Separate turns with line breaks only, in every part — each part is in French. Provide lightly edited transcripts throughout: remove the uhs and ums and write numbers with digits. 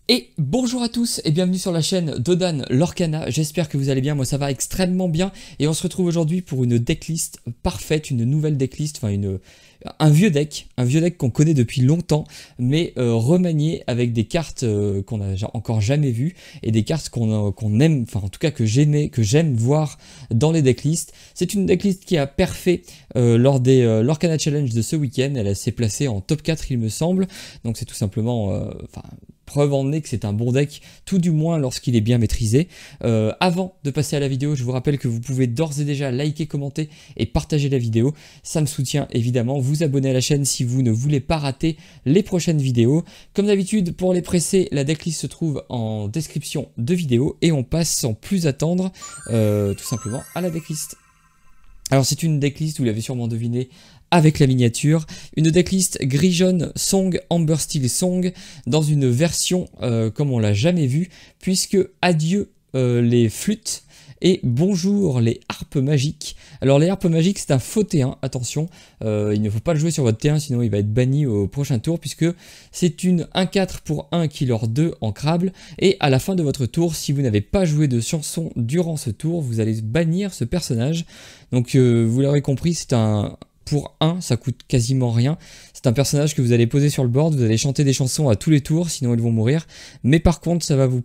Et bonjour à tous et bienvenue sur la chaîne d'Odan Lorcana, j'espère que vous allez bien, moi ça va extrêmement bien et on se retrouve aujourd'hui pour une decklist parfaite, une nouvelle decklist, enfin un vieux deck qu'on connaît depuis longtemps mais remanié avec des cartes qu'on n'a encore jamais vues et des cartes qu'on aime, enfin en tout cas que j'aime voir dans les decklists. C'est une decklist qui a perfait lors des Lorcana Challenge de ce week-end, elle s'est placée en top 4 il me semble, donc c'est tout simplement... preuve en est que c'est un bon deck, tout du moins lorsqu'il est bien maîtrisé. Avant de passer à la vidéo, je vous rappelle que vous pouvez d'ores et déjà liker, commenter et partager la vidéo. Ça me soutient évidemment. Vous abonner à la chaîne si vous ne voulez pas rater les prochaines vidéos. Comme d'habitude, pour les pressés, la decklist se trouve en description de vidéo et on passe sans plus attendre tout simplement à la decklist. Alors c'est une decklist, vous l'avez sûrement deviné, avec la miniature, une decklist gris-jaune Song, Amber Steel Song, dans une version comme on l'a jamais vu, puisque adieu les flûtes et bonjour les harpes magiques. Alors les harpes magiques c'est un faux T1, attention, il ne faut pas le jouer sur votre T1 sinon il va être banni au prochain tour, puisque c'est une 1-4 pour 1 killer 2 en crabe, et à la fin de votre tour, si vous n'avez pas joué de chanson durant ce tour, vous allez bannir ce personnage. Donc vous l'aurez compris, c'est un... Pour 1, ça coûte quasiment rien. C'est un personnage que vous allez poser sur le board, vous allez chanter des chansons à tous les tours, sinon ils vont mourir. Mais par contre, ça va vous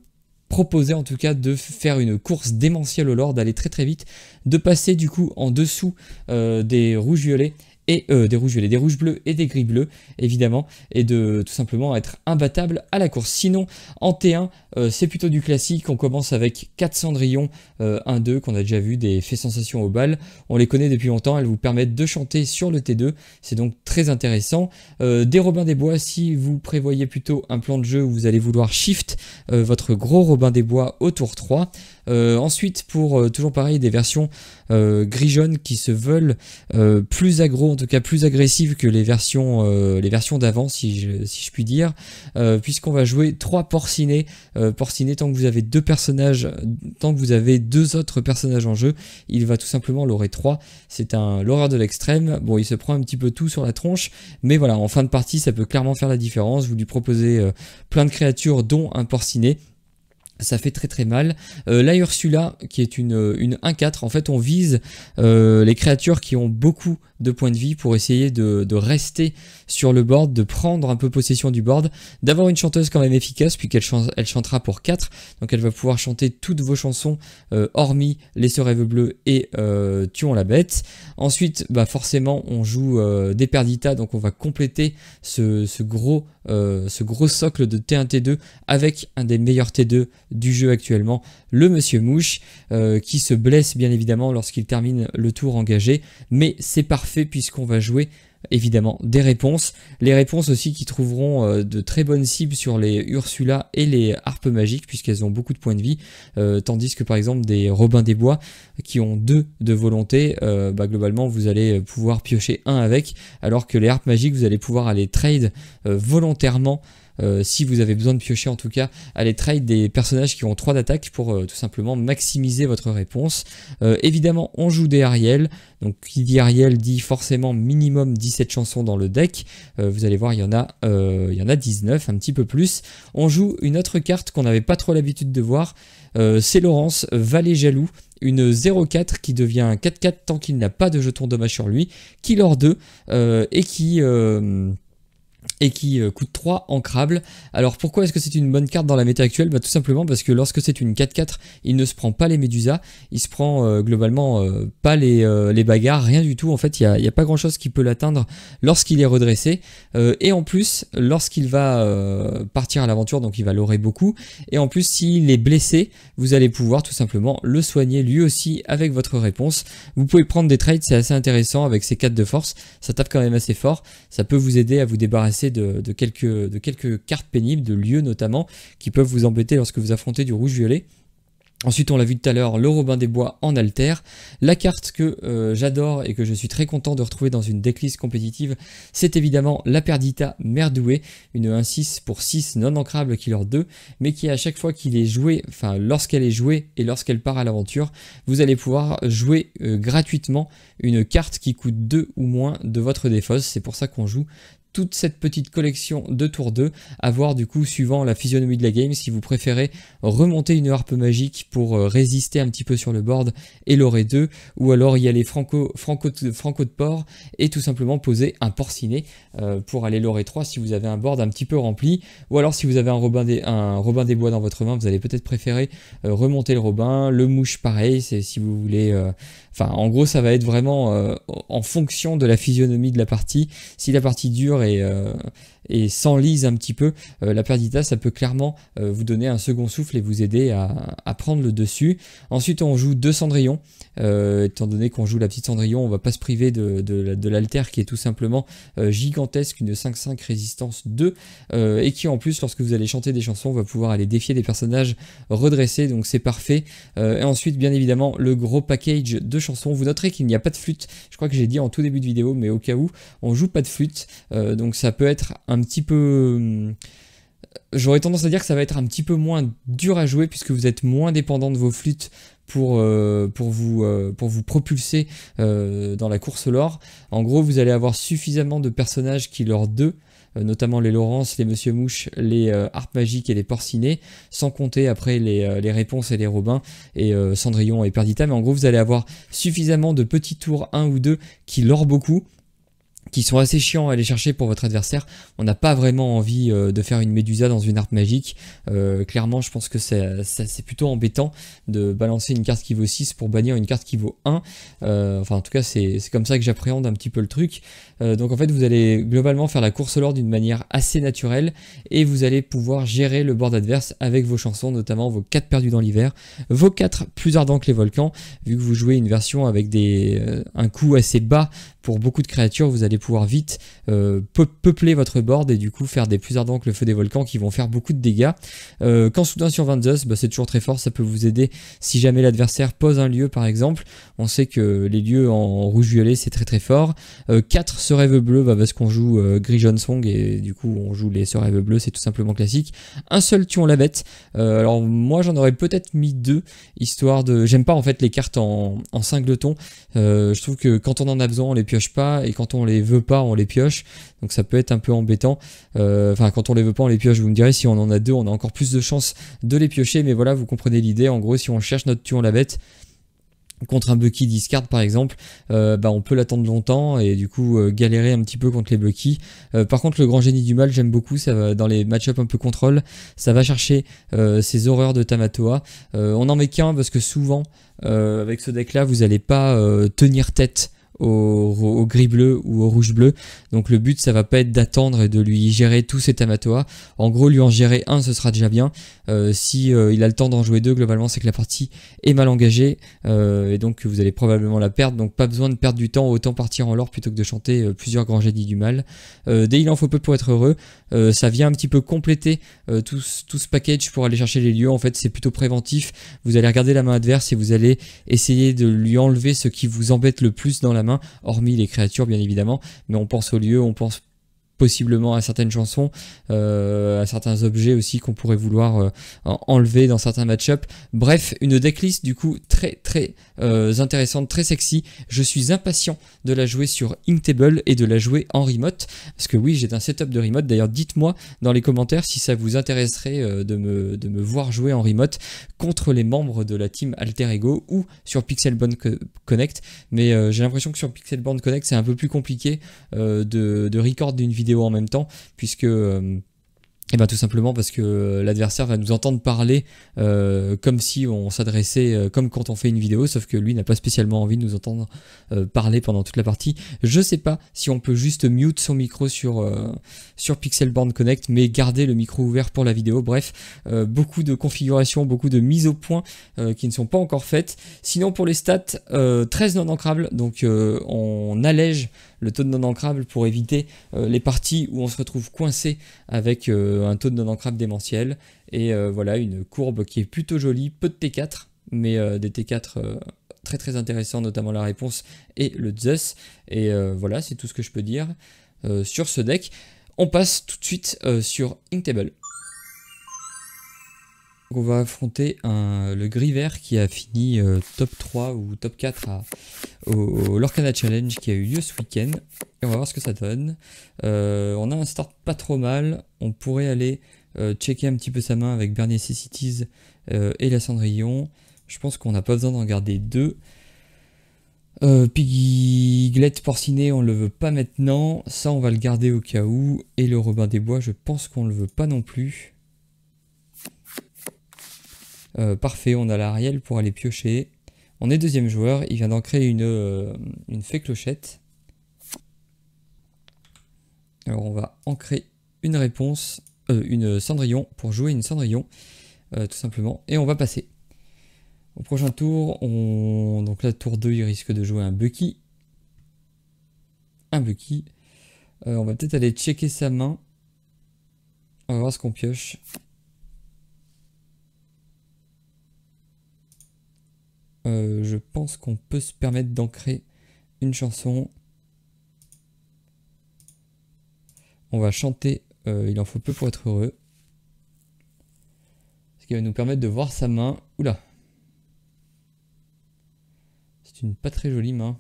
proposer en tout cas de faire une course démentielle au lore, d'aller très très vite, de passer du coup en dessous des rouges-violets, et des rouges bleus et des gris bleus évidemment, et de tout simplement être imbattable à la course. Sinon en T1 c'est plutôt du classique, on commence avec 4 cendrillons 1-2 qu'on a déjà vu, des faits sensation au bal, on les connaît depuis longtemps, elles vous permettent de chanter sur le T2, c'est donc très intéressant. Des Robin des Bois, si vous prévoyez plutôt un plan de jeu où vous allez vouloir shift votre gros Robin des Bois au tour 3. Ensuite pour toujours pareil des versions gris-jaune qui se veulent plus aggro, en tout cas plus agressives que les versions d'avant si je puis dire, puisqu'on va jouer 3 porcinés. Porciné, tant que vous avez deux personnages, tant que vous avez deux autres personnages en jeu, il va tout simplement l'aurer 3. C'est l'horreur de l'extrême. Bon, il se prend un petit peu tout sur la tronche, mais voilà, en fin de partie ça peut clairement faire la différence. Vous lui proposez plein de créatures dont un porciné, ça fait très très mal. La Ursula qui est une 1-4, en fait on vise les créatures qui ont beaucoup de points de vie pour essayer de rester sur le board, de prendre un peu possession du board, d'avoir une chanteuse quand même efficace puisqu'elle elle chantera pour 4, donc elle va pouvoir chanter toutes vos chansons hormis Les Sœurs Rêves Bleus et Tuons la Bête. Ensuite bah forcément on joue des Perdita, donc on va compléter ce gros socle de T1 T2 avec un des meilleurs T2 du jeu actuellement, le Monsieur Mouche, qui se blesse bien évidemment lorsqu'il termine le tour engagé, mais c'est parfait puisqu'on va jouer évidemment des réponses, les réponses aussi qui trouveront de très bonnes cibles sur les Ursula et les harpes magiques puisqu'elles ont beaucoup de points de vie, tandis que par exemple des Robins des Bois qui ont 2 de volonté, bah globalement vous allez pouvoir piocher 1 avec, alors que les harpes magiques vous allez pouvoir aller trade volontairement, si vous avez besoin de piocher en tout cas, aller trade des personnages qui ont 3 d'attaque pour tout simplement maximiser votre réponse. Évidemment on joue des Ariel, donc qui dit Ariel dit forcément minimum 17 chansons dans le deck, vous allez voir il y en a 19, un petit peu plus. On joue une autre carte qu'on n'avait pas trop l'habitude de voir, c'est Laurence, Valet Jaloux, une 0-4 qui devient un 4-4 tant qu'il n'a pas de jeton dommage sur lui, Killer 2 et qui coûte 3 ancrables. Alors pourquoi est-ce que c'est une bonne carte dans la méta actuelle? Bah tout simplement parce que lorsque c'est une 4-4, il ne se prend pas les médusas, il se prend globalement pas les bagarres, rien du tout, en fait il n'y a pas grand chose qui peut l'atteindre lorsqu'il est redressé, et en plus lorsqu'il va partir à l'aventure, donc il va l'aurer beaucoup, et en plus s'il est blessé, vous allez pouvoir tout simplement le soigner lui aussi avec votre réponse. Vous pouvez prendre des trades, c'est assez intéressant avec ces 4 de force, ça tape quand même assez fort, ça peut vous aider à vous débarrasser de quelques cartes pénibles, de lieux notamment, qui peuvent vous embêter lorsque vous affrontez du rouge-violet. Ensuite, on l'a vu tout à l'heure, le Robin des Bois en alter. La carte que j'adore et que je suis très content de retrouver dans une decklist compétitive, c'est évidemment la Perdita Merdouée, une 1-6 pour 6 non ancrable killer 2, mais qui à chaque fois qu'il est joué, enfin lorsqu'elle est jouée et lorsqu'elle part à l'aventure, vous allez pouvoir jouer gratuitement une carte qui coûte 2 ou moins de votre défausse. C'est pour ça qu'on joue toute cette petite collection de tour 2 à voir du coup suivant la physionomie de la game si vous préférez remonter une harpe magique pour résister un petit peu sur le board et l'orée 2 ou alors y aller franco de port et tout simplement poser un porcinet pour aller l'orée 3 si vous avez un board un petit peu rempli ou alors si vous avez un Robin des Bois dans votre main vous allez peut-être préférer remonter le Robin, le mouche pareil c'est si vous voulez enfin en gros ça va être vraiment en fonction de la physionomie de la partie. Si la partie dure et s'enlise un petit peu, la perdita ça peut clairement vous donner un second souffle et vous aider à prendre le dessus. Ensuite on joue 2 cendrillons, étant donné qu'on joue la petite cendrillon on va pas se priver de l'alter qui est tout simplement gigantesque, une 5-5 résistance 2 et qui en plus lorsque vous allez chanter des chansons va pouvoir aller défier des personnages redressés donc c'est parfait. Et ensuite bien évidemment le gros package de chansons, vous noterez qu'il n'y a pas de flûte, je crois que j'ai dit en tout début de vidéo mais au cas où on joue pas de flûte donc ça peut être un petit peu j'aurais tendance à dire que ça va être un petit peu moins dur à jouer puisque vous êtes moins dépendant de vos flûtes pour vous propulser dans la course au lore. En gros vous allez avoir suffisamment de personnages qui leur 2 notamment les Laurence, les Monsieur Mouche, les harpes magiques et les porcinets, sans compter après les réponses et les Robins et Cendrillon et Perdita, mais en gros vous allez avoir suffisamment de petits tours 1 ou 2 qui lorent beaucoup, qui sont assez chiants à aller chercher pour votre adversaire. On n'a pas vraiment envie de faire une Médusa dans une harpe magique. Clairement, je pense que c'est plutôt embêtant de balancer une carte qui vaut 6 pour bannir une carte qui vaut 1. Enfin, en tout cas, c'est comme ça que j'appréhende un petit peu le truc. Donc en fait, vous allez globalement faire la course au lore d'une manière assez naturelle et vous allez pouvoir gérer le board adverse avec vos chansons, notamment vos 4 perdus dans l'hiver, vos 4 plus ardents que les volcans. Vu que vous jouez une version avec un coût assez bas pour beaucoup de créatures, vous allez pouvoir vite peupler votre board et du coup faire des plus ardents que le feu des volcans qui vont faire beaucoup de dégâts. Quand soudain sur 22, c'est toujours très fort, ça peut vous aider si jamais l'adversaire pose un lieu par exemple. On sait que les lieux en rouge-violet c'est très très fort. 4 ce rêve bleu parce qu'on joue gris jaune song et du coup on joue les ce rêve bleu, c'est tout simplement classique. Un seul tuon la bête. Alors moi j'en aurais peut-être mis 2 histoire de... J'aime pas en fait les cartes en singleton. Je trouve que quand on en a besoin on les pioche pas et quand on les veut pas on les pioche, donc ça peut être un peu embêtant. Enfin quand on les veut pas on les pioche, vous me direz si on en a 2 on a encore plus de chances de les piocher, mais voilà vous comprenez l'idée. En gros si on cherche notre tuon la bête contre un Bucky discard par exemple, on peut l'attendre longtemps et du coup galérer un petit peu contre les Bucky. Par contre le grand génie du mal j'aime beaucoup, ça va dans les match-up un peu contrôle, ça va chercher ces horreurs de Tamatoa. On en met qu'un parce que souvent avec ce deck là vous n'allez pas tenir tête au gris bleu ou au rouge bleu, donc le but ça va pas être d'attendre et de lui gérer tous ses Tamatoa. En gros lui en gérer un ce sera déjà bien. Si il a le temps d'en jouer 2 globalement c'est que la partie est mal engagée et donc vous allez probablement la perdre, donc pas besoin de perdre du temps, autant partir en lore plutôt que de chanter plusieurs grands génies du mal. Dès il en faut peu pour être heureux, ça vient un petit peu compléter tout ce package pour aller chercher les lieux. En fait c'est plutôt préventif, vous allez regarder la main adverse et vous allez essayer de lui enlever ce qui vous embête le plus dans la main, hormis les créatures bien évidemment, mais on pense aux lieux, on pense possiblement à certaines chansons, à certains objets aussi qu'on pourrait vouloir enlever dans certains match-up. Bref, une decklist du coup très très intéressante, très sexy. Je suis impatient de la jouer sur Inktable et de la jouer en remote, parce que oui j'ai un setup de remote. D'ailleurs dites-moi dans les commentaires si ça vous intéresserait de me voir jouer en remote contre les membres de la team Alter Ego ou sur Pixelbound Connect, mais j'ai l'impression que sur Pixelbound Connect c'est un peu plus compliqué de record d'une vidéo en même temps, puisque tout simplement parce que l'adversaire va nous entendre parler comme si on s'adressait comme quand on fait une vidéo, sauf que lui n'a pas spécialement envie de nous entendre parler pendant toute la partie. Je sais pas si on peut juste mute son micro sur Pixelbound Connect, mais garder le micro ouvert pour la vidéo. Bref, beaucoup de configurations, beaucoup de mises au point qui ne sont pas encore faites. Sinon pour les stats, 13 non ancrables, donc on allège le taux de non ancrable pour éviter les parties où on se retrouve coincé avec un taux de non ancrable démentiel. Et voilà une courbe qui est plutôt jolie, peu de T4, mais des T4 très très intéressants, notamment la réponse et le Zeus. Et voilà, c'est tout ce que je peux dire sur ce deck. On passe tout de suite sur Inktable. On va affronter le gris vert qui a fini top 3 ou top 4 au Lorcana Challenge qui a eu lieu ce week-end. Et on va voir ce que ça donne. On a un start pas trop mal. On pourrait aller checker un petit peu sa main avec Bare Necessities et la Cendrillon. Je pense qu'on n'a pas besoin d'en garder deux. Piglet porciné, on le veut pas maintenant. Ça, on va le garder au cas où. Et le Robin des Bois, je pense qu'on le veut pas non plus. Parfait, on a l'Ariel pour aller piocher. On est deuxième joueur, il vient d'en créer une fée clochette. Alors on va ancrer une réponse, une Cendrillon pour jouer une Cendrillon, tout simplement. Et on va passer. Au prochain tour, donc là tour 2, il risque de jouer un Bucky. Un Bucky. On va peut-être aller checker sa main. On va voir ce qu'on pioche. Je pense qu'on peut se permettre d'ancrer une chanson. On va chanter Il en faut peu pour être heureux. Ce qui va nous permettre de voir sa main. Oula! C'est une pas très jolie main.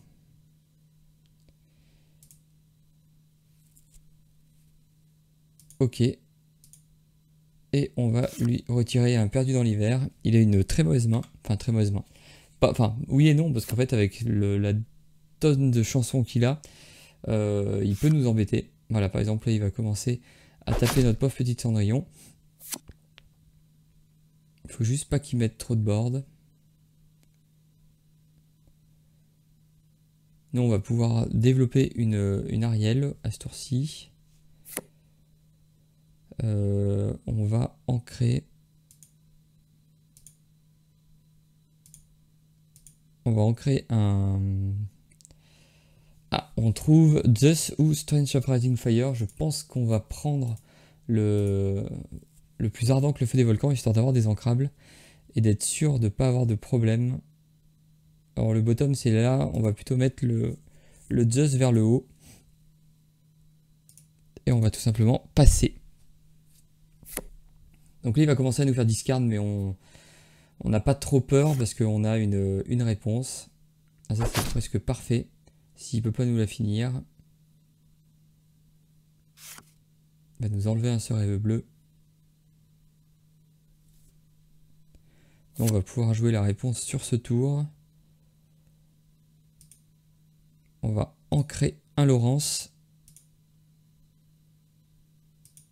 Ok. Et on va lui retirer un perdu dans l'hiver. Il a une très mauvaise main. Enfin, très mauvaise main. Enfin, oui et non, parce qu'en fait, avec la tonne de chansons qu'il a, il peut nous embêter. Voilà, par exemple, là, il va commencer à taper notre pauvre petite Cendrillon. Il faut juste pas qu'il mette trop de board. Nous, on va pouvoir développer une Ariel à ce tour-ci. On va ancrer. On va ancrer un... Ah, on trouve Zeus ou Strange Uprising Fire. Je pense qu'on va prendre le plus ardent que le feu des volcans, histoire d'avoir des ancrables et d'être sûr de ne pas avoir de problème. Alors le bottom c'est là, on va plutôt mettre le Zeus vers le haut. Et on va tout simplement passer. Donc là il va commencer à nous faire discard, mais on n'a pas trop peur parce qu'on a une réponse. Ah, ça c'est presque parfait. S'il peut pas nous la finir, il va nous enlever un sœur rêve bleu. Donc on va pouvoir jouer la réponse sur ce tour. On va ancrer un Laurence.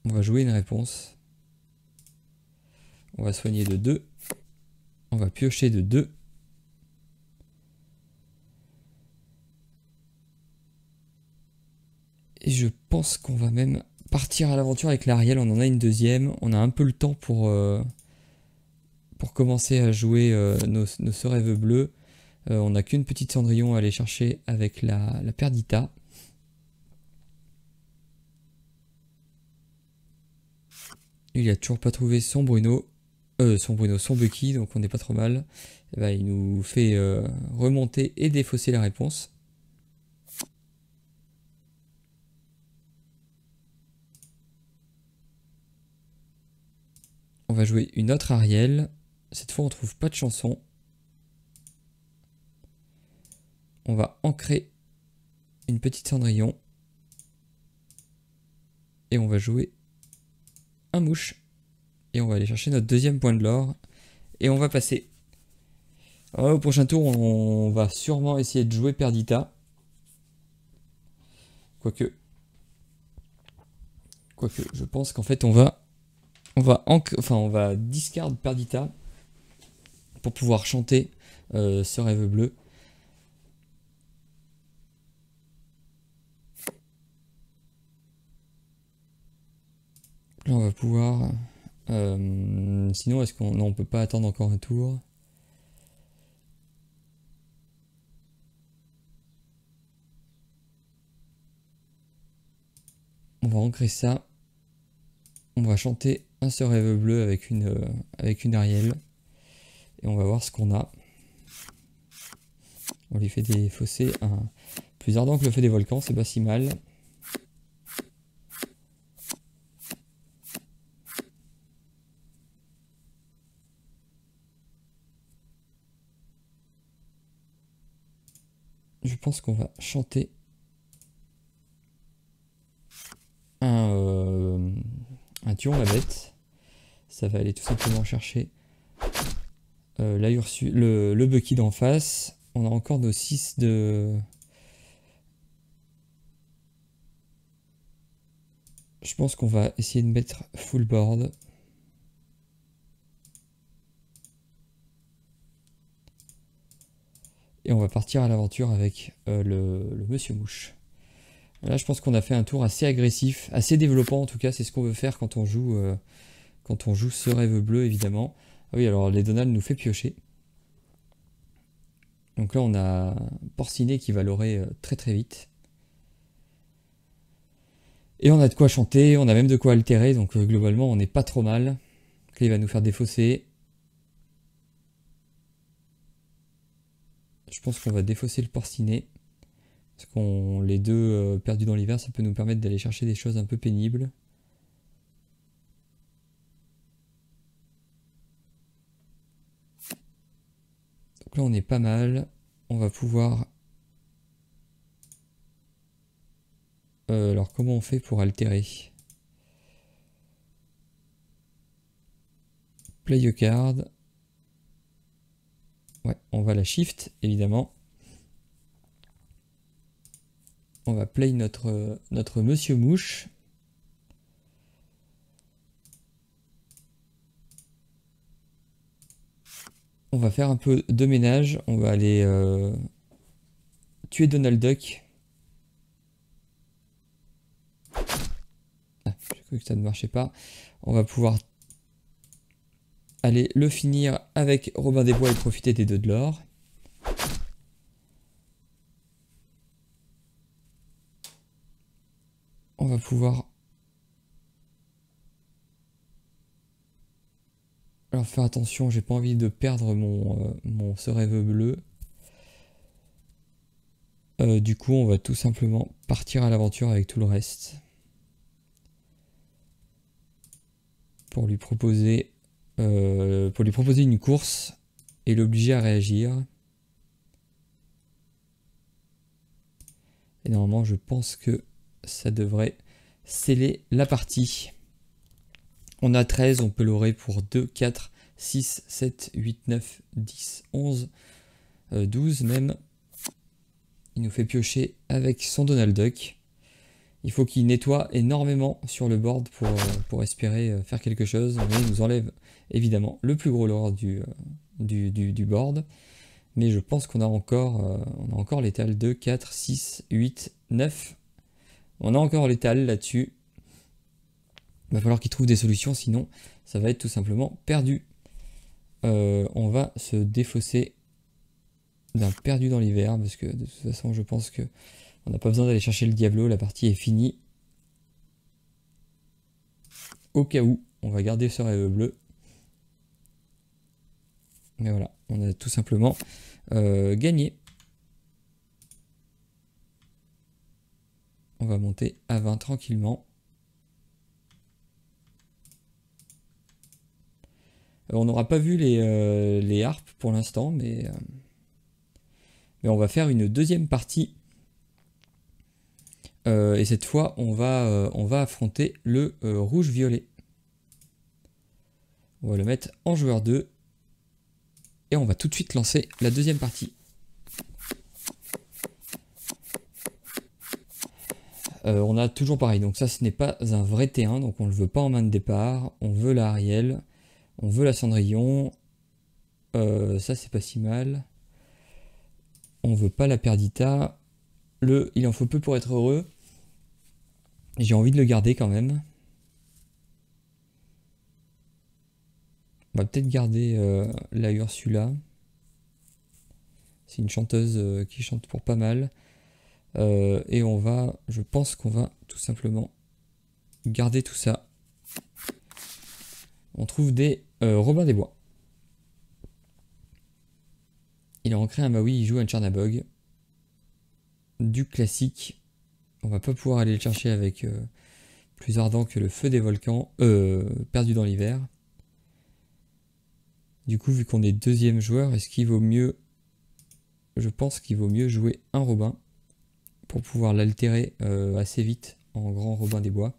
On va jouer une réponse. On va soigner de 2. On va piocher de 2. Et je pense qu'on va même partir à l'aventure avec l'Ariel. On en a une deuxième. On a un peu le temps pour commencer à jouer nos sœurs rêves bleus. On n'a qu'une petite Cendrillon à aller chercher avec la Perdita. Il a toujours pas trouvé son son Bucky, donc on n'est pas trop mal. Et ben, il nous fait remonter et défausser la réponse. On va jouer une autre Ariel. Cette fois, on trouve pas de chanson. On va ancrer une petite Cendrillon. Et on va jouer un mouche. Et on va aller chercher notre deuxième point de l'or. Et on va passer. Alors, au prochain tour, on va sûrement essayer de jouer Perdita. Quoique, je pense qu'en fait, on va discard Perdita pour pouvoir chanter ce rêve bleu. Là, on va pouvoir... sinon, est-ce qu'on... Non, on peut pas attendre encore un tour. On va ancrer ça. On va chanter un seul rêve bleu avec une Ariel. Et on va voir ce qu'on a. On lui fait défausser un plus ardent que le feu des volcans, c'est pas si mal. je pense qu'on va chanter un tuon la bête. Ça va aller tout simplement chercher la le Bucky d'en face. On a encore nos 6 de... Je pense qu'on va essayer de mettre full board. Et on va partir à l'aventure avec le Monsieur Mouche. Là, je pense qu'on a fait un tour assez agressif, assez développant en tout cas. C'est ce qu'on veut faire quand on joue ce rêve bleu, évidemment. Ah oui, alors les Donald nous fait piocher. Donc là, on a Porcinet qui va l'orer très très vite. Et on a de quoi chanter, on a même de quoi altérer, donc globalement, on n'est pas trop mal. Donc là, il va nous faire défausser. Je pense qu'on va défausser le Porcinet. Parce qu'on les deux perdus dans l'hiver, ça peut nous permettre d'aller chercher des choses un peu pénibles. Donc là, on est pas mal. On va pouvoir... alors, comment on fait pour altérer? Play a card. Ouais, on va la shift, évidemment. On va play notre Monsieur Mouche. On va faire un peu de ménage. On va aller tuer Donald Duck. Ah, j'ai cru que ça ne marchait pas. On va pouvoir aller le finir avec Robin des Bois et profiter des 2 de l'or. On va pouvoir... Alors faire attention, j'ai pas envie de perdre mon ce rêve bleu. Du coup, on va tout simplement partir à l'aventure avec tout le reste. Pour lui proposer une course et l'obliger à réagir. Et normalement, je pense que ça devrait sceller la partie. On a 13, on peut l'orer pour 2, 4, 6, 7, 8, 9, 10, 11, 12 même. Il nous fait piocher avec son Donald Duck. Il faut qu'il nettoie énormément sur le board pour espérer faire quelque chose. Mais il nous enlève évidemment le plus gros lore du board. Mais je pense qu'on a encore l'étal 2, 4, 6, 8, 9. On a encore l'étal là-dessus. Il va falloir qu'il trouve des solutions, sinon ça va être tout simplement perdu. On va se défausser d'un perdu dans l'hiver, parce que de toute façon je pense que on n'a pas besoin d'aller chercher le Diablo, la partie est finie. Au cas où, on va garder ce rêve bleu. Mais voilà, on a tout simplement gagné. On va monter à 20 tranquillement. On n'aura pas vu les harpes pour l'instant, mais on va faire une deuxième partie. Et cette fois, on va affronter le rouge-violet. On va le mettre en joueur 2. Et on va tout de suite lancer la deuxième partie. On a toujours pareil, donc ça ce n'est pas un vrai T1, donc on ne le veut pas en main de départ. On veut la Ariel, on veut la Cendrillon. Ça c'est pas si mal. On veut pas la Perdita. Il en faut peu pour être heureux. J'ai envie de le garder quand même. On va peut-être garder la Ursula. C'est une chanteuse qui chante pour pas mal. Et je pense qu'on va tout simplement garder tout ça. On trouve des Robin des Bois. Il a ancré un Maui, il joue un Chernabog. Du classique. On va pas pouvoir aller le chercher avec plus ardent que le feu des volcans. Perdu dans l'hiver. Du coup, vu qu'on est deuxième joueur, est-ce qu'il vaut mieux je pense qu'il vaut mieux jouer un Robin pour pouvoir l'altérer assez vite en grand Robin des Bois.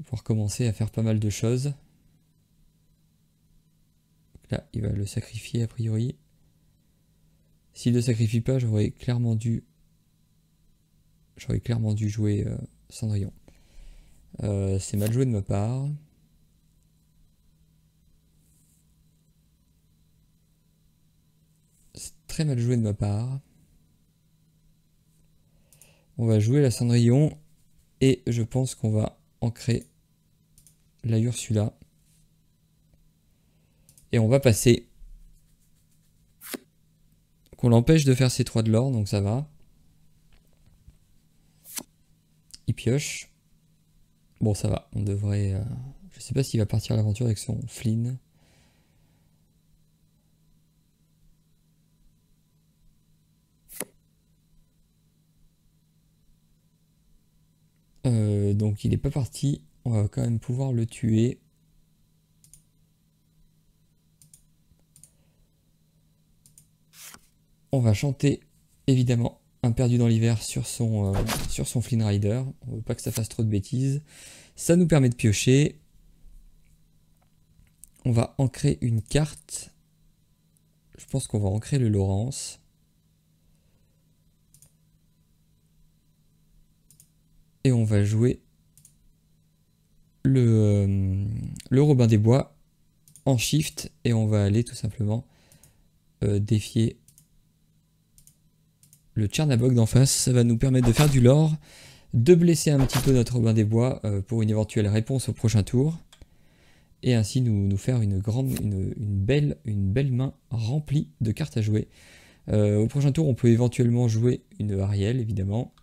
Pour commencer à faire pas mal de choses. Donc là, il va le sacrifier a priori. S'il ne le sacrifie pas, j'aurais clairement dû jouer Cendrillon. C'est mal joué de ma part. C'est très mal joué de ma part. On va jouer la Cendrillon et je pense qu'on va ancrer la Ursula. Et on va passer. Qu'on l'empêche de faire ses 3 de l'or, donc ça va. Il pioche. Bon, ça va, on devrait... je sais pas s'il va partir à l'aventure avec son Flynn. Donc il n'est pas parti. On va quand même pouvoir le tuer. On va chanter, évidemment, un perdu dans l'hiver sur son Flynn Rider. On veut pas que ça fasse trop de bêtises. Ça nous permet de piocher. On va ancrer une carte. Je pense qu'on va ancrer le Laurence. Et on va jouer le Robin des Bois en shift. Et on va aller tout simplement défier le Tchernabog d'en face. Ça va nous permettre de faire du lore, de blesser un petit peu notre Robin des Bois pour une éventuelle réponse au prochain tour. Et ainsi nous faire une belle main remplie de cartes à jouer. Au prochain tour, on peut éventuellement jouer une Ariel, évidemment.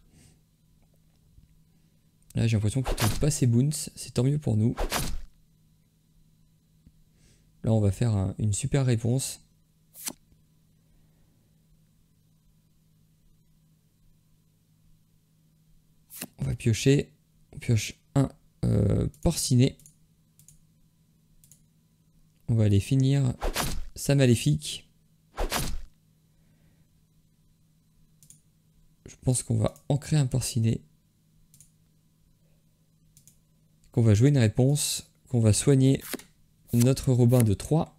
Là, j'ai l'impression qu'il ne trouve pas ses boons. C'est tant mieux pour nous. Là, on va faire une super réponse. On va piocher. On pioche un porcinet. On va aller finir sa maléfique. Je pense qu'on va ancrer un porcinet. Qu'on va jouer une réponse. Qu'on va soigner notre Robin de 3.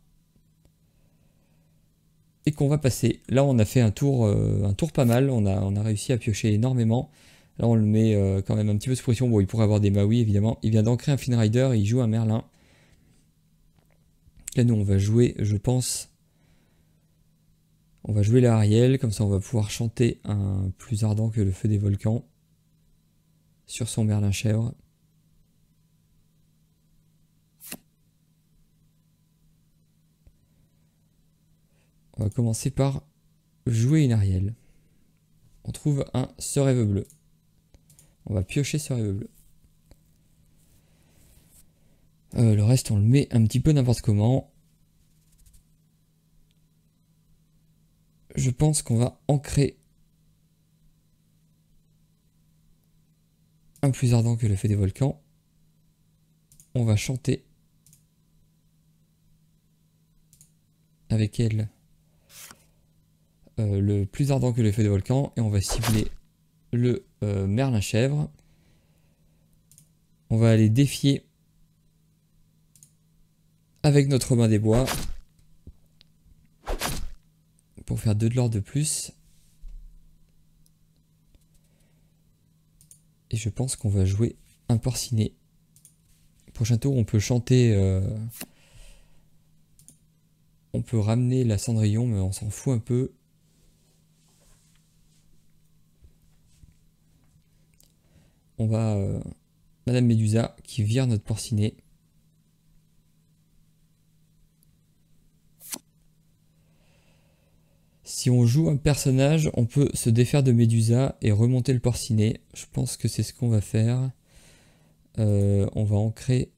Et qu'on va passer. Là, on a fait un tour pas mal. On a réussi à piocher énormément. Là, on le met quand même un petit peu sous pression. Bon, il pourrait avoir des Maui, évidemment. Il vient d'ancrer un Flynn Rider et il joue un Merlin. Là, nous, on va jouer, je pense... On va jouer la Ariel. Comme ça, on va pouvoir chanter un plus ardent que le feu des volcans sur son Merlin chèvre. On va commencer par jouer une Ariel. On trouve un Ce rêve bleu. On va piocher Ce rêve bleu. Le reste, on le met un petit peu n'importe comment. Je pense qu'on va ancrer un plus ardent que le feu des volcans. On va chanter avec elle le plus ardent que le feu des volcans. Et on va cibler le Merlin chèvre. On va aller défier avec notre Robin des Bois pour faire 2 de l'or de plus. Et je pense qu'on va jouer un porcinet. Prochain tour, on peut chanter... on peut ramener la Cendrillon, mais on s'en fout un peu. On va... Madame Médusa qui vire notre porcinet. Si on joue un personnage, on peut se défaire de Médusa et remonter le porcinet. Je pense que c'est ce qu'on va faire. On va ancrer.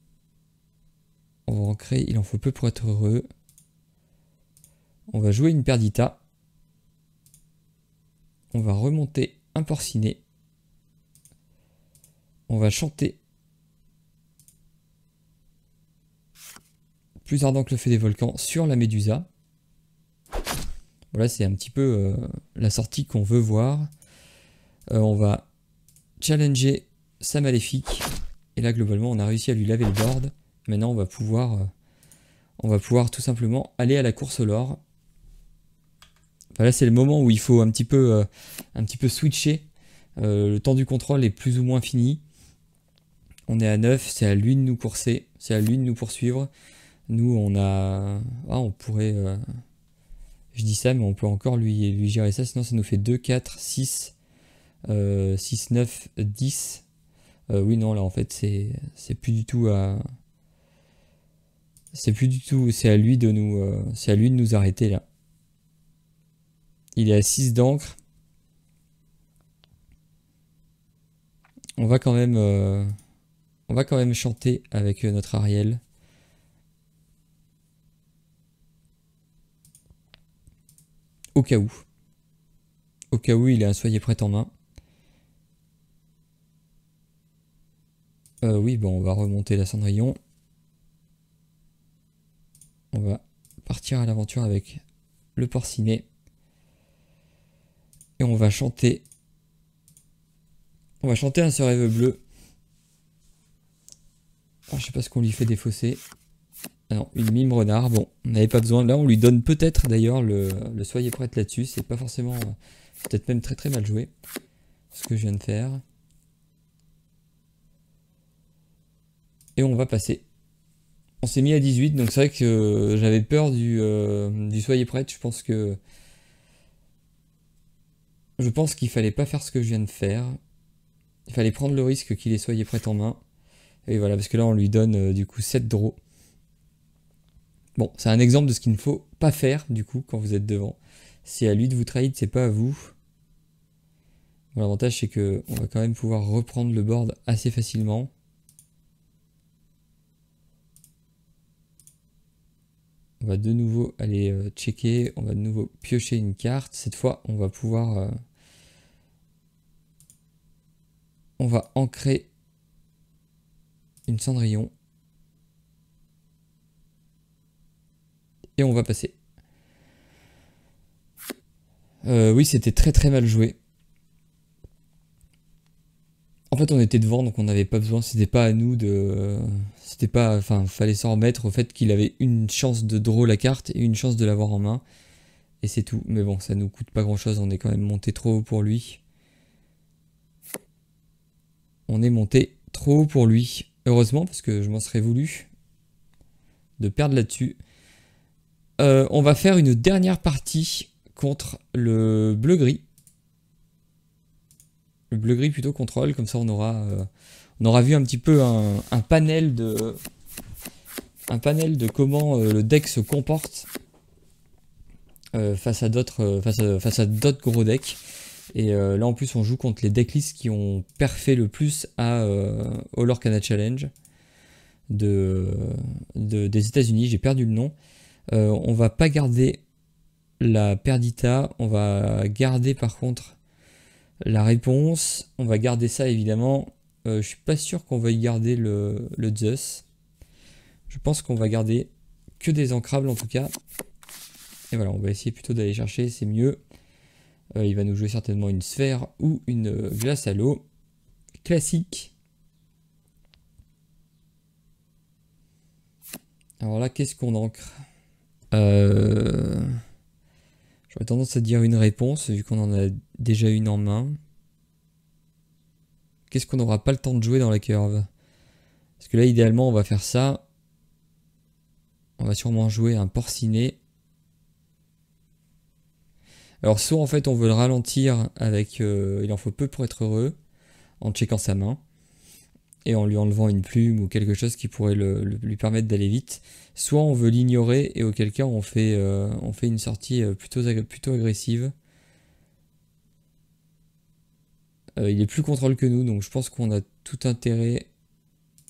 Il en faut peu pour être heureux. On va jouer une Perdita. On va remonter un porcinet. On va chanter. Plus ardent que le feu des volcans sur la Médusa. Voilà, c'est un petit peu la sortie qu'on veut voir. On va challenger sa maléfique. Et là, globalement, on a réussi à lui laver le board. Maintenant, on va pouvoir tout simplement aller à la course au lore. Enfin, là, c'est le moment où il faut un petit peu switcher. Le temps du contrôle est plus ou moins fini. On est à 9, c'est à lui de nous courser, c'est à lui de nous poursuivre. Nous, on a... Ah, on pourrait... Je dis ça, mais on peut encore lui gérer ça, sinon ça nous fait 2, 4, 6, 6, 9, 10. Oui, non, là, en fait, c'est plus du tout à... C'est plus du tout... C'est à lui de nous arrêter, là. Il est à 6 d'encre. On va quand même chanter avec notre Ariel. Au cas où. Au cas où il a un soyez prêt en main. Oui, bon, on va remonter la Cendrillon. On va partir à l'aventure avec le porcinet. Et on va chanter. On va chanter un ce rêve bleu. Alors, je sais pas ce qu'on lui fait défausser. Ah non, une mime renard. Bon, on n'avait pas besoin. Là, on lui donne peut-être d'ailleurs le soyez prête là-dessus. C'est pas forcément... peut-être même très très mal joué. Ce que je viens de faire. Et on va passer. On s'est mis à 18, donc c'est vrai que j'avais peur du soyez prête. Je pense qu'il fallait pas faire ce que je viens de faire. Il fallait prendre le risque qu'il ait soyez prête en main. Et voilà, parce que là on lui donne du coup 7 draws. Bon, c'est un exemple de ce qu'il ne faut pas faire du coup quand vous êtes devant. C'est à lui de vous trade, c'est pas à vous. Bon, l'avantage c'est que on va quand même pouvoir reprendre le board assez facilement. On va de nouveau aller checker, on va de nouveau piocher une carte. Cette fois, on va pouvoir... on va ancrer une Cendrillon. Et on va passer. Oui, c'était très très mal joué. En fait, on était devant, donc on n'avait pas besoin. C'était pas à nous de... C'était pas... Enfin, fallait s'en remettre au fait qu'il avait une chance de draw la carte et une chance de l'avoir en main. Et c'est tout. Mais bon, ça nous coûte pas grand chose. On est quand même monté trop haut pour lui. On est monté trop haut pour lui. Heureusement, parce que je m'en serais voulu de perdre là-dessus. On va faire une dernière partie contre le bleu-gris. Le bleu-gris plutôt contrôle, comme ça on aura vu un petit peu un panel de comment le deck se comporte face à d'autres gros decks. Et là en plus on joue contre les decklists qui ont perfé le plus au Lorcana Challenge des États-Unis. J'ai perdu le nom. On va pas garder la Perdita, on va garder par contre la réponse, on va garder ça évidemment. Je suis pas sûr qu'on va y garder le Zeus. Je pense qu'on va garder que des ancrables en tout cas. Et voilà, on va essayer plutôt d'aller chercher, c'est mieux. Il va nous jouer certainement une sphère ou une glace à l'eau. Classique. Alors là, qu'est-ce qu'on ancre ? J'aurais tendance à dire une réponse, vu qu'on en a déjà une en main. Qu'est-ce qu'on n'aura pas le temps de jouer dans la curve? Parce que là, idéalement, on va faire ça. On va sûrement jouer un porcinet. Alors, soit en fait, on veut le ralentir avec... il en faut peu pour être heureux, en checkant sa main. Et en lui enlevant une plume ou quelque chose qui pourrait lui permettre d'aller vite. Soit on veut l'ignorer et auquel cas on fait une sortie plutôt agressive. Il est plus contrôle que nous, donc je pense qu'on a tout intérêt.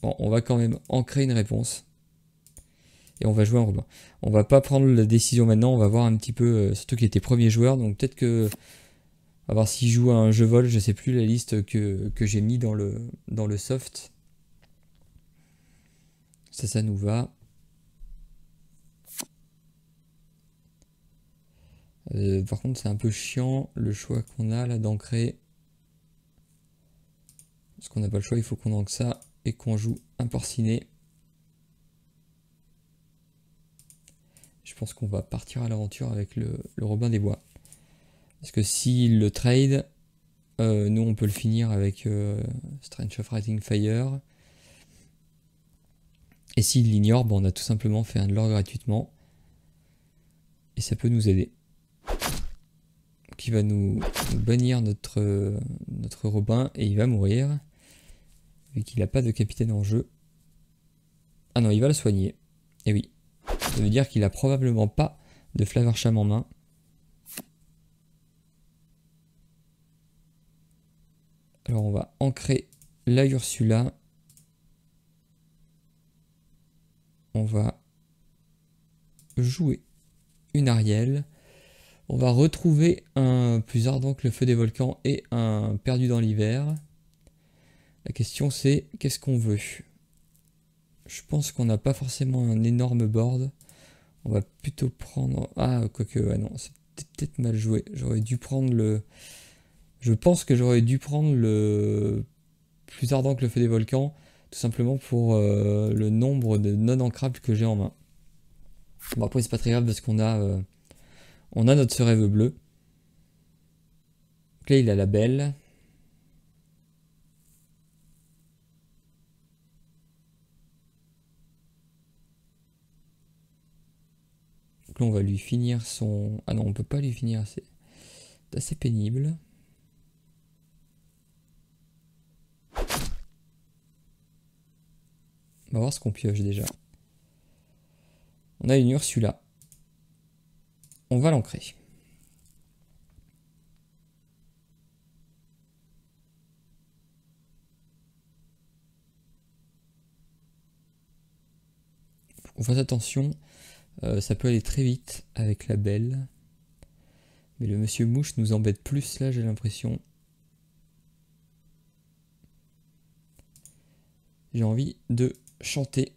Bon, on va quand même ancrer une réponse. Et on va jouer un Robin. On va pas prendre la décision maintenant, on va voir un petit peu, surtout qu'il était premier joueur, donc peut-être que... On va voir s'il joue à un jeu vol, je sais plus la liste que j'ai mis dans le soft. Ça nous va. Par contre, c'est un peu chiant le choix qu'on a là d'ancrer. Parce qu'on n'a pas le choix, il faut qu'on ancre ça et qu'on joue un porcinet. Je pense qu'on va partir à l'aventure avec le Robin des Bois. Parce que s'il le trade, nous on peut le finir avec Strange of Rising Fire. Et s'il l'ignore, on a tout simplement fait un de l'or gratuitement. Et ça peut nous aider. Donc il va nous bannir notre Robin et il va mourir. Vu qu'il n'a pas de capitaine en jeu. Ah non, il va le soigner. Et oui. Ça veut dire qu'il a probablement pas de Flavorsham en main. Alors on va ancrer la Ursula. On va jouer une Ariel. On va retrouver un plus ardent que le feu des volcans et un perdu dans l'hiver. La question c'est qu'est-ce qu'on veut? Je pense qu'on n'a pas forcément un énorme board. On va plutôt prendre... Ah, quoique, ouais, non, c'est peut-être mal joué. J'aurais dû prendre le... Je pense que j'aurais dû prendre le plus ardent que le feu des volcans, tout simplement pour le nombre de non ancrables que j'ai en main. Bon, après, c'est pas très grave parce qu'on a, on a notre rêve bleu. Donc là, il a la belle. Donc là, on va lui finir son... Ah non, on peut pas lui finir, c'est assez pénible. On va voir ce qu'on pioche déjà. On a une Ursula. On va l'ancrer. Faut qu'on fasse attention. Ça peut aller très vite avec la belle. Mais le monsieur mouche nous embête plus là, j'ai l'impression. J'ai envie de chanter.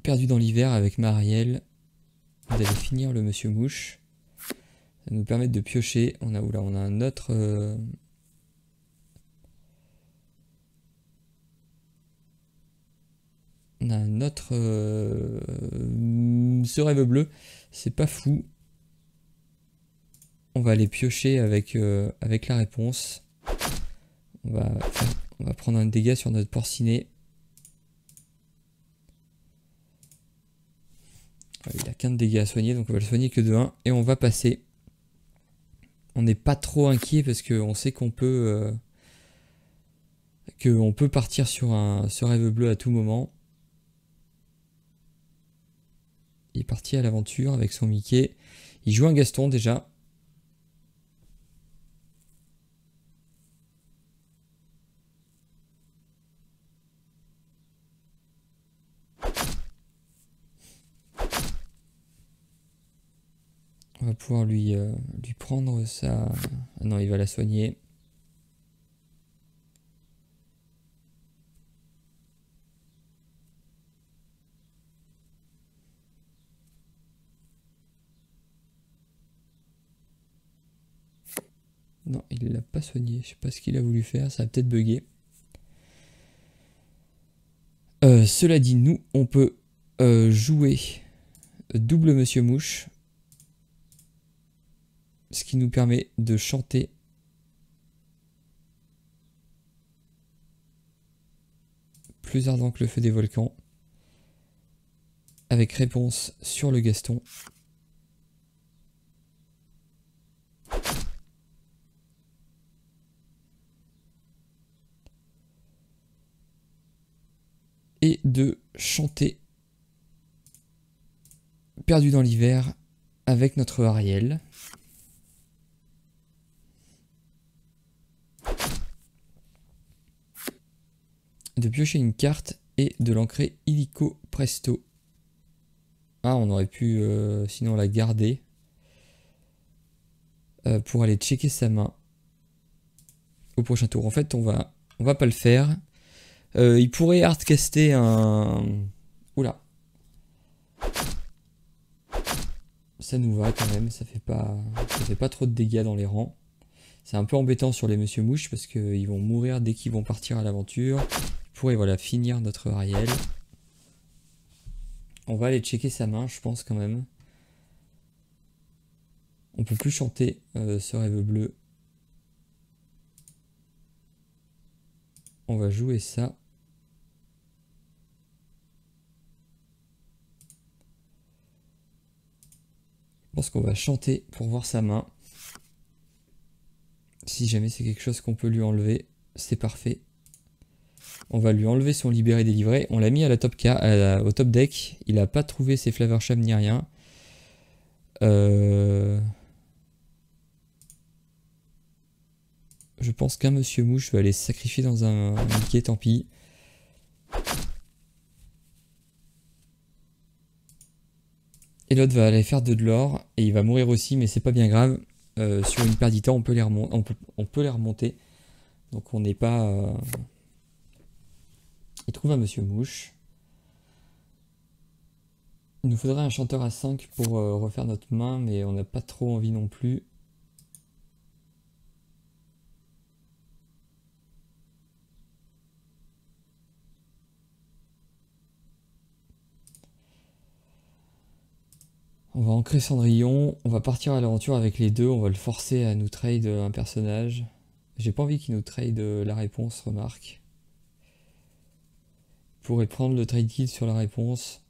Perdu dans l'hiver avec Marielle. D'aller finir le monsieur mouche. Ça nous permet de piocher. On a oula, on a un autre... On a un autre... ce rêve bleu. C'est pas fou. On va aller piocher avec, avec la réponse. On va prendre un dégât sur notre porcinet. Il a qu'un de dégâts à soigner, donc on va le soigner que de 1. Et on va passer. On n'est pas trop inquiet parce qu'on sait qu'on peut... peut partir sur ce rêve bleu à tout moment. Il est parti à l'aventure avec son Mickey. Il joue un Gaston déjà. On va pouvoir lui prendre sa... Ah non, il va la soigner. Non, il l'a pas soigné. Je sais pas ce qu'il a voulu faire. Ça a peut-être bugué. Cela dit, nous, on peut jouer double Monsieur Mouche. Ce qui nous permet de chanter plus ardent que le feu des volcans. Avec réponse sur le Gaston. Et de chanter Perdu dans l'hiver avec notre Ariel. De piocher une carte et de l'ancrer illico presto. Ah, on aurait pu sinon la garder pour aller checker sa main au prochain tour. En fait, on va pas le faire. Il pourrait hardcaster un... Oula. Ça nous va quand même, ça fait pas trop de dégâts dans les rangs. C'est un peu embêtant sur les Monsieur Mouche parce qu'ils vont mourir dès qu'ils vont partir à l'aventure. Ils pourraient voilà, finir notre Ariel. On va aller checker sa main, je pense quand même. On peut plus chanter ce rêve bleu. On va jouer ça. Je pense qu'on va chanter pour voir sa main. Si jamais c'est quelque chose qu'on peut lui enlever, c'est parfait. On va lui enlever son libéré délivré. On l'a mis à la top au top deck. Il n'a pas trouvé ses Flaversham ni rien. Je pense qu'un Monsieur Mouche va aller se sacrifier dans un Mickey, tant pis. Et l'autre va aller faire de l'or. Et il va mourir aussi, mais c'est pas bien grave. Sur une perdita, on peut les remonter. Donc on n'est pas... Il trouve un Monsieur Mouche. Il nous faudrait un chanteur à 5 pour refaire notre main, mais on n'a pas trop envie non plus. On va ancrer Cendrillon, on va partir à l'aventure avec les deux, on va le forcer à nous trade un personnage. J'ai pas envie qu'il nous trade la réponse, remarque. Il pourrait prendre le trade kill sur la réponse.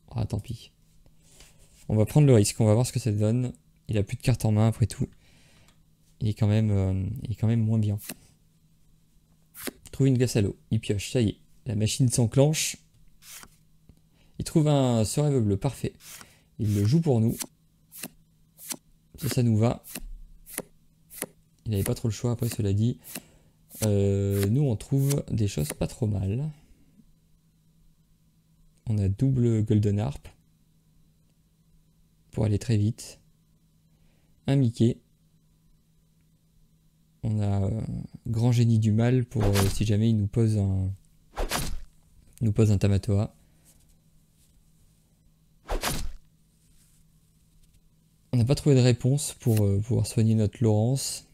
Ah, tant pis. On va prendre le risque, on va voir ce que ça donne. Il a plus de cartes en main après tout. Il est quand même moins bien. Trouve une glace à l'eau, il pioche, ça y est. La machine s'enclenche. Il trouve un ce rêve bleu, parfait. Il le joue pour nous. Ça nous va. Il n'avait pas trop le choix après, cela dit. Nous, on trouve des choses pas trop mal. On a double Golden Harp. Pour aller très vite. Un Mickey. On a Grand Génie du Mal pour si jamais il nous pose un Tamatoa. On n'a pas trouvé de réponse pour pouvoir soigner notre Laurence.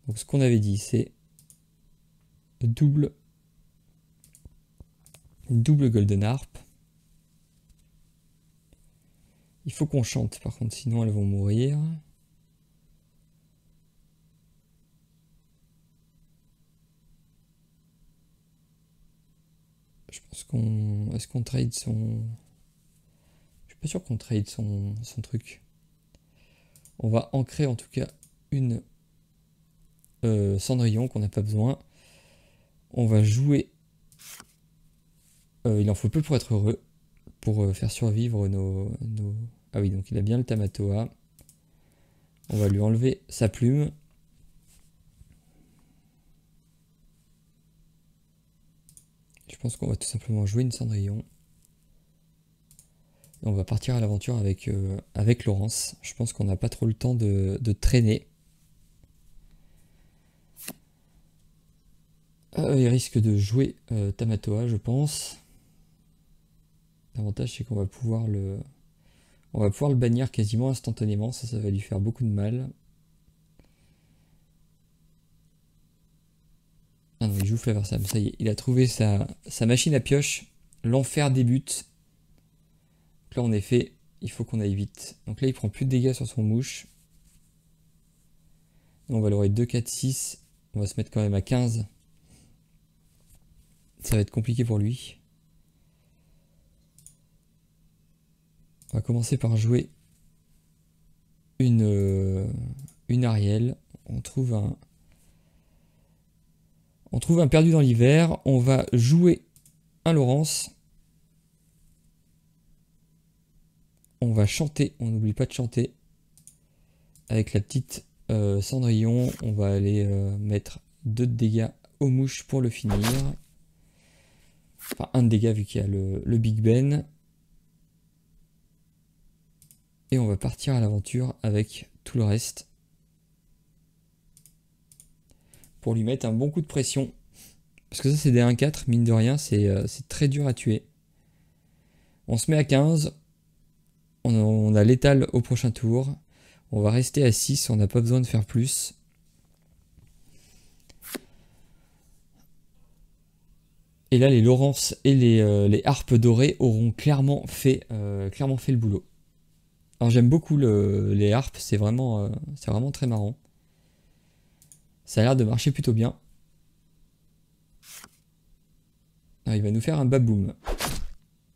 Donc ce qu'on avait dit, c'est double Golden Harp. Il faut qu'on chante, par contre, sinon elles vont mourir. Je pense qu'on... Est-ce qu'on trade son... Je suis pas sûr qu'on trade son truc. On va ancrer en tout cas une Cendrillon qu'on n'a pas besoin. On va jouer... il en faut peu pour être heureux. Pour faire survivre nos... Ah oui, donc il a bien le Tamatoa. On va lui enlever sa plume. Je pense qu'on va tout simplement jouer une Cendrillon. Et on va partir à l'aventure avec Laurence. Je pense qu'on n'a pas trop le temps de traîner. Il risque de jouer Tamatoa, je pense. L'avantage, c'est qu'on va pouvoir le bannir quasiment instantanément. Ça va lui faire beaucoup de mal. Ah non, il joue Flaversam, ça y est. Il a trouvé sa machine à pioche. L'enfer débute. Donc là, en effet, il faut qu'on aille vite. Donc là, il prend plus de dégâts sur son mouche. On va l'aurer 2, 4, 6. On va se mettre quand même à 15. Ça va être compliqué pour lui. On va commencer par jouer une Ariel. On trouve un perdu dans l'hiver. On va jouer un Laurence. On va chanter. On n'oublie pas de chanter. Avec la petite Cendrillon. On va aller mettre 2 de dégâts aux mouches pour le finir. Enfin, 1 de dégâts vu qu'il y a le Big Ben. Et on va partir à l'aventure avec tout le reste. Pour lui mettre un bon coup de pression. Parce que ça c'est des 1-4, mine de rien, c'est très dur à tuer. On se met à 15. On a létal au prochain tour. On va rester à 6, on n'a pas besoin de faire plus. Et là, les Laurence et les harpes dorées auront clairement fait le boulot. Alors j'aime beaucoup les harpes, c'est vraiment très marrant. Ça a l'air de marcher plutôt bien. Alors, il va nous faire un baboum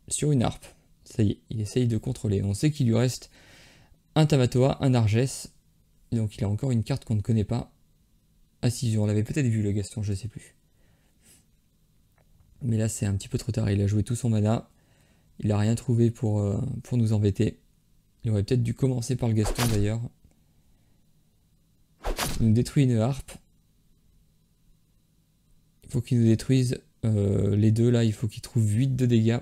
sur une harpe. Ça y est, il essaye de contrôler. On sait qu'il lui reste un Tamatoa, un Argès. Et donc il a encore une carte qu'on ne connaît pas. Ah si, on l'avait peut-être vu le Gaston, je sais plus. Mais là c'est un petit peu trop tard, il a joué tout son mana. Il n'a rien trouvé pour nous embêter. Il aurait peut-être dû commencer par le Gaston d'ailleurs. Il nous détruit une harpe. Il faut qu'il nous détruise les deux là, il faut qu'il trouve 8 de dégâts.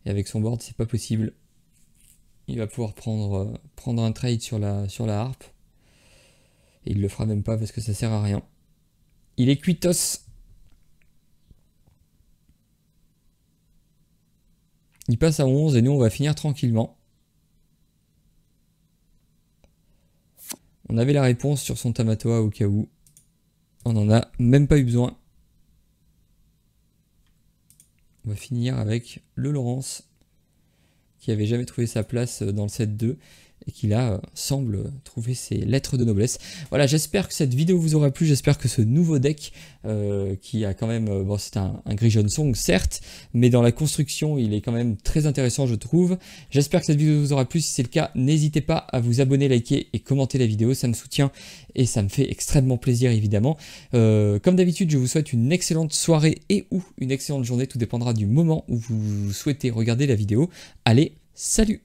Et avec son board c'est pas possible. Il va pouvoir prendre un trade sur la harpe. Et il le fera même pas parce que ça sert à rien. Il est cuitos. Il passe à 11 et nous on va finir tranquillement. On avait la réponse sur son Tamatoa au cas où. On n'en a même pas eu besoin. On va finir avec le Laurence, qui avait jamais trouvé sa place dans le set 2 et qui là semble trouver ses lettres de noblesse. Voilà, j'espère que cette vidéo vous aura plu, j'espère que ce nouveau deck qui a quand même, bon c'est un Grijeon Song certes, mais dans la construction il est quand même très intéressant je trouve. J'espère que cette vidéo vous aura plu, si c'est le cas n'hésitez pas à vous abonner, liker et commenter la vidéo, ça me soutient et ça me fait extrêmement plaisir évidemment. Comme d'habitude je vous souhaite une excellente soirée et ou une excellente journée, tout dépendra du moment où vous souhaitez regarder la vidéo. Allez, salut!